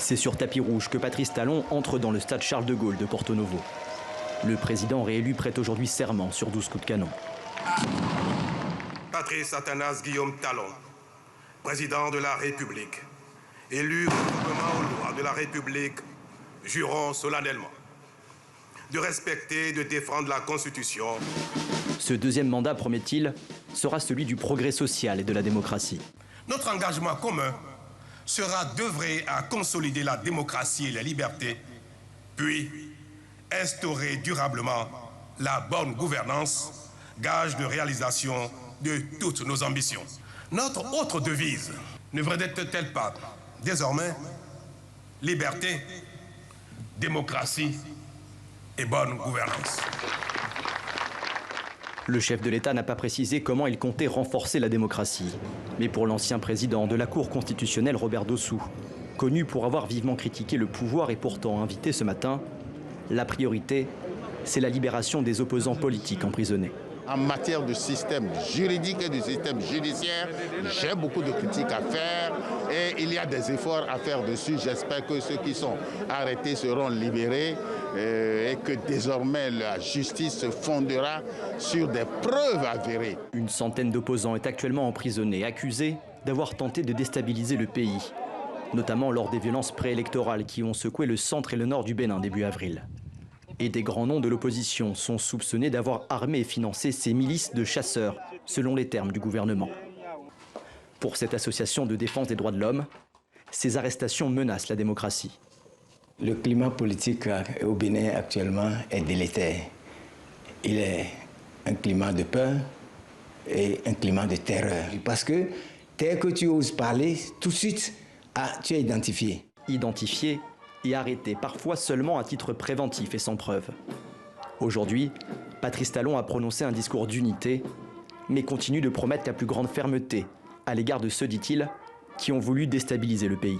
C'est sur tapis rouge que Patrice Talon entre dans le stade Charles de Gaulle de Porto Novo. Le président réélu prête aujourd'hui serment sur 12 coups de canon. Patrice Athanase Guillaume Talon, président de la République, élu conformément aux lois de la République, jurons solennellement de respecter et de défendre la Constitution. Ce deuxième mandat, promet-il, sera celui du progrès social et de la démocratie. Notre engagement commun sera d'œuvrer à consolider la démocratie et les libertés, puis instaurer durablement la bonne gouvernance, gage de réalisation de toutes nos ambitions. Notre autre devise ne devrait-elle pas désormais liberté, démocratie et bonne gouvernance? Le chef de l'État n'a pas précisé comment il comptait renforcer la démocratie. Mais pour l'ancien président de la Cour constitutionnelle, Robert Dossou, connu pour avoir vivement critiqué le pouvoir et pourtant invité ce matin, la priorité, c'est la libération des opposants politiques emprisonnés. En matière de système juridique et de système judiciaire, j'ai beaucoup de critiques à faire et il y a des efforts à faire dessus. J'espère que ceux qui sont arrêtés seront libérés et que désormais la justice se fondera sur des preuves avérées. Une centaine d'opposants est actuellement emprisonnée, accusés d'avoir tenté de déstabiliser le pays, notamment lors des violences préélectorales qui ont secoué le centre et le nord du Bénin début avril. Et des grands noms de l'opposition sont soupçonnés d'avoir armé et financé ces milices de chasseurs, selon les termes du gouvernement. Pour cette association de défense des droits de l'homme, ces arrestations menacent la démocratie. Le climat politique au Bénin actuellement est délétère. Il est un climat de peur et un climat de terreur. Parce que dès que tu oses parler, tout de suite, tu es identifié. Identifié et arrêté, parfois seulement à titre préventif et sans preuve. Aujourd'hui, Patrice Talon a prononcé un discours d'unité, mais continue de promettre la plus grande fermeté à l'égard de ceux, dit-il, qui ont voulu déstabiliser le pays.